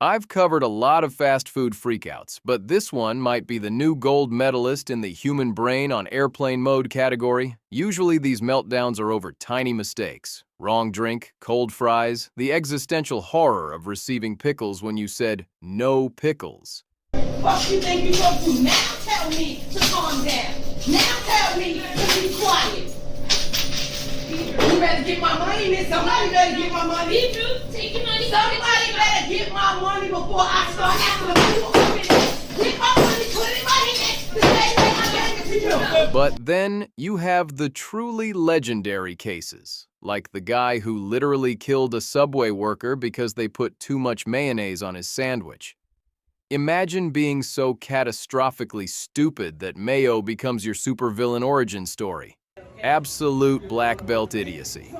I've covered a lot of fast food freakouts, but this one might be the new gold medalist in the human brain on airplane mode category. Usually these meltdowns are over tiny mistakes. Wrong drink, cold fries, the existential horror of receiving pickles when you said, "no pickles." What you think you're going to do? Now tell me to calm down. Now tell me to be quiet. You better get my money, miss. Somebody better get my money. Take your money. Somebody better get my money before I start asking the people get my money, put it right in the same way I gave it to you. But then you have the truly legendary cases, like the guy who literally killed a Subway worker because they put too much mayonnaise on his sandwich. Imagine being so catastrophically stupid that mayo becomes your supervillain origin story. Absolute black belt idiocy.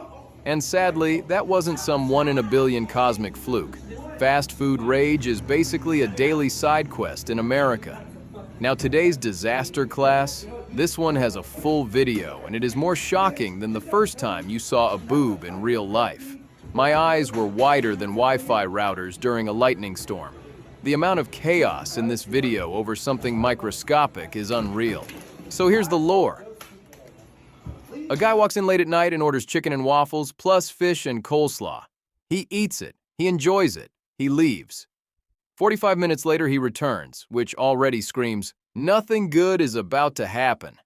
And sadly, that wasn't some one in a billion cosmic fluke. Fast food rage is basically a daily side quest in America. Now today's disaster class, this one has a full video and it is more shocking than the first time you saw a boob in real life. My eyes were wider than Wi-Fi routers during a lightning storm. The amount of chaos in this video over something microscopic is unreal. So here's the lore. A guy walks in late at night and orders chicken and waffles, plus fish and coleslaw. He eats it, he enjoys it, he leaves. 45 minutes later he returns, which already screams, nothing good is about to happen,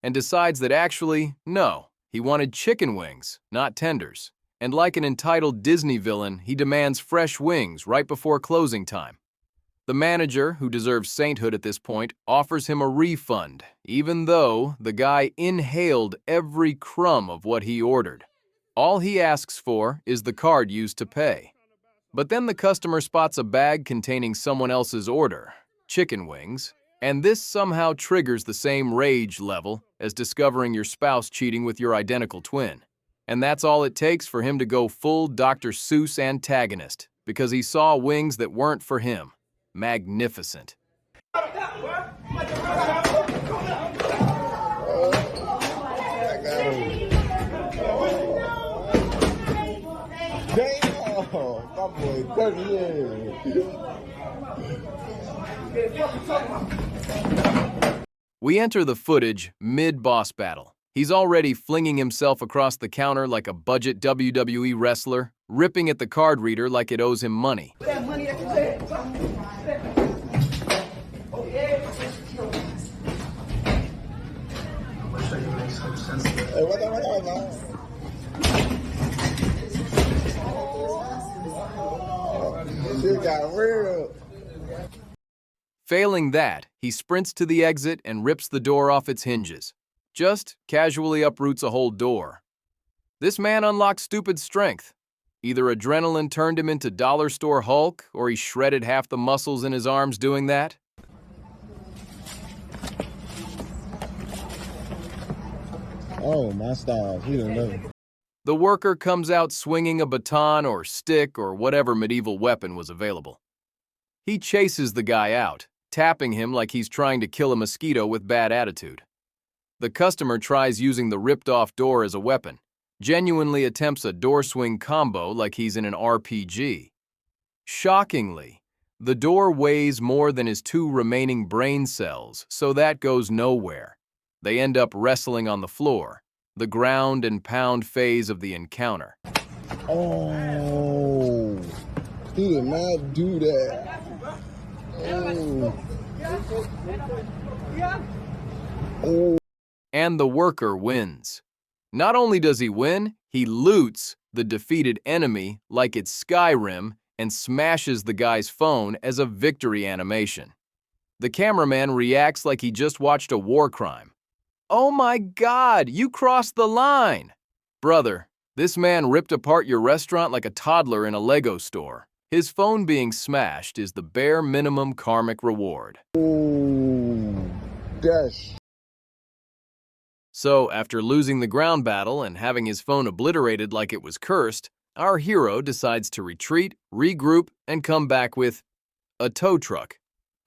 and decides that actually, no, he wanted chicken wings, not tenders. And like an entitled Disney villain, he demands fresh wings right before closing time. The manager, who deserves sainthood at this point, offers him a refund, even though the guy inhaled every crumb of what he ordered. All he asks for is the card used to pay. But then the customer spots a bag containing someone else's order, chicken wings, and this somehow triggers the same rage level as discovering your spouse cheating with your identical twin. And that's all it takes for him to go full Dr. Seuss antagonist, because he saw wings that weren't for him. Magnificent. We enter the footage mid-boss battle. He's already flinging himself across the counter like a budget WWE wrestler, ripping at the card reader like it owes him money. Shit got real. Failing that, he sprints to the exit and rips the door off its hinges. Just casually uproots a whole door. This man unlocked stupid strength. Either adrenaline turned him into dollar store Hulk, or he shredded half the muscles in his arms doing that. Oh, my stars. He don't know. The worker comes out swinging a baton or stick or whatever medieval weapon was available. He chases the guy out, tapping him like he's trying to kill a mosquito with bad attitude. The customer tries using the ripped-off door as a weapon, genuinely attempts a door swing combo like he's in an RPG. Shockingly, the door weighs more than his 2 remaining brain cells, so that goes nowhere. They end up wrestling on the floor, the ground and pound phase of the encounter. Oh, he did not do that. Oh. And the worker wins. Not only does he win, he loots the defeated enemy like it's Skyrim and smashes the guy's phone as a victory animation. The cameraman reacts like he just watched a war crime. Oh my God, you crossed the line! Brother, this man ripped apart your restaurant like a toddler in a Lego store. His phone being smashed is the bare minimum karmic reward. Oh, dash. So, after losing the ground battle and having his phone obliterated like it was cursed, our hero decides to retreat, regroup, and come back with a tow truck.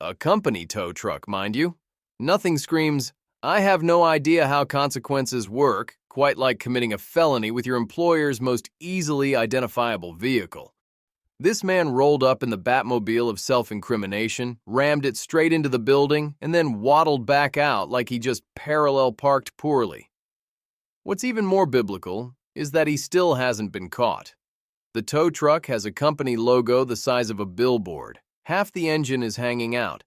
A company tow truck, mind you. Nothing screams, I have no idea how consequences work, quite like committing a felony with your employer's most easily identifiable vehicle. This man rolled up in the Batmobile of self-incrimination, rammed it straight into the building, and then waddled back out like he just parallel parked poorly. What's even more biblical is that he still hasn't been caught. The tow truck has a company logo the size of a billboard. Half the engine is hanging out.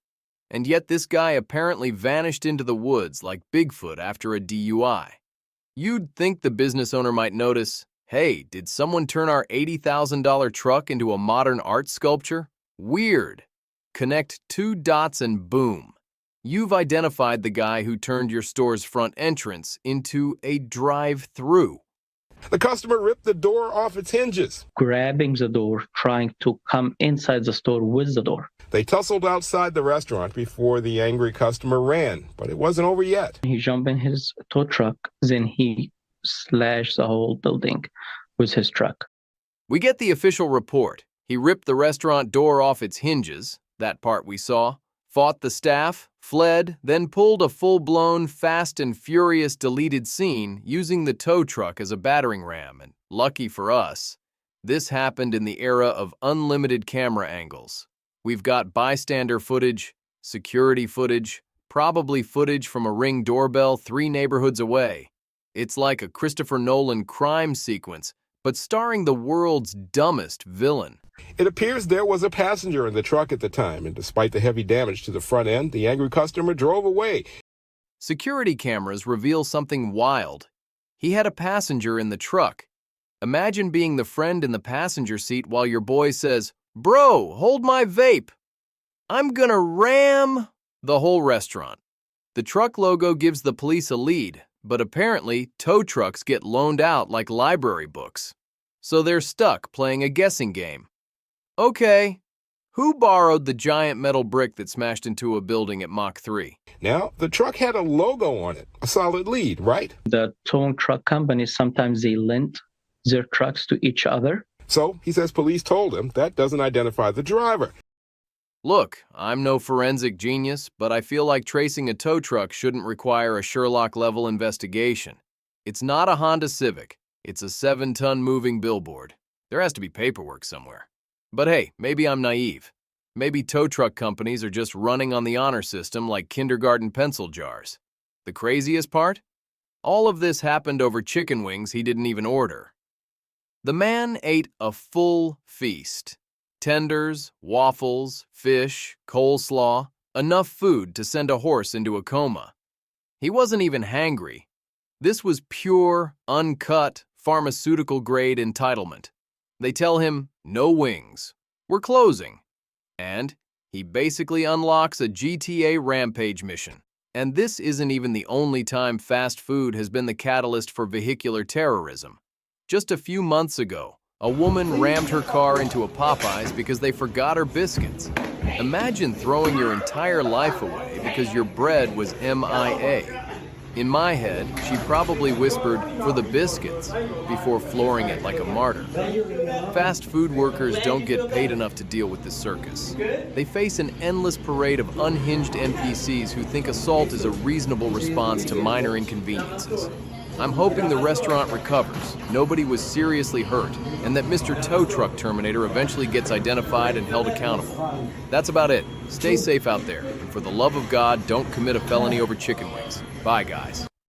And yet this guy apparently vanished into the woods like Bigfoot after a DUI. You'd think the business owner might notice, hey, did someone turn our $80,000 truck into a modern art sculpture? Weird. Connect 2 dots and boom. You've identified the guy who turned your store's front entrance into a drive-through. The customer ripped the door off its hinges. Grabbing the door, trying to come inside the store with the door. They tussled outside the restaurant before the angry customer ran, but it wasn't over yet. He jumped in his tow truck, then he slashed the whole building with his truck. We get the official report. He ripped the restaurant door off its hinges, that part we saw, fought the staff, fled, then pulled a full-blown Fast and Furious deleted scene using the tow truck as a battering ram, and lucky for us, this happened in the era of unlimited camera angles. We've got bystander footage, security footage, probably footage from a Ring doorbell 3 neighborhoods away. It's like a Christopher Nolan crime sequence, but starring the world's dumbest villain. It appears there was a passenger in the truck at the time, and despite the heavy damage to the front end, the angry customer drove away. Security cameras reveal something wild. He had a passenger in the truck. Imagine being the friend in the passenger seat while your boy says, "Bro, hold my vape. I'm gonna ram the whole restaurant." The truck logo gives the police a lead, but apparently tow trucks get loaned out like library books. So they're stuck playing a guessing game. Okay, who borrowed the giant metal brick that smashed into a building at Mach 3? Now, the truck had a logo on it, a solid lead, right? The towing truck companies, sometimes they lent their trucks to each other. So, he says police told him that doesn't identify the driver. Look, I'm no forensic genius, but I feel like tracing a tow truck shouldn't require a Sherlock-level investigation. It's not a Honda Civic. It's a 7-ton moving billboard. There has to be paperwork somewhere. But hey, maybe I'm naive. Maybe tow truck companies are just running on the honor system like kindergarten pencil jars. The craziest part? All of this happened over chicken wings he didn't even order. The man ate a full feast. Tenders, waffles, fish, coleslaw, enough food to send a horse into a coma. He wasn't even hangry. This was pure, uncut, pharmaceutical-grade entitlement. They tell him, no wings. We're closing. And he basically unlocks a GTA Rampage mission. And this isn't even the only time fast food has been the catalyst for vehicular terrorism. Just a few months ago, a woman rammed her car into a Popeyes because they forgot her biscuits. Imagine throwing your entire life away because your bread was MIA. In my head, she probably whispered, "for the biscuits," before flooring it like a martyr. Fast food workers don't get paid enough to deal with this circus. They face an endless parade of unhinged NPCs who think assault is a reasonable response to minor inconveniences. I'm hoping the restaurant recovers, nobody was seriously hurt, and that Mr. Tow Truck Terminator eventually gets identified and held accountable. That's about it. Stay safe out there, and for the love of God, don't commit a felony over chicken wings. Bye, guys.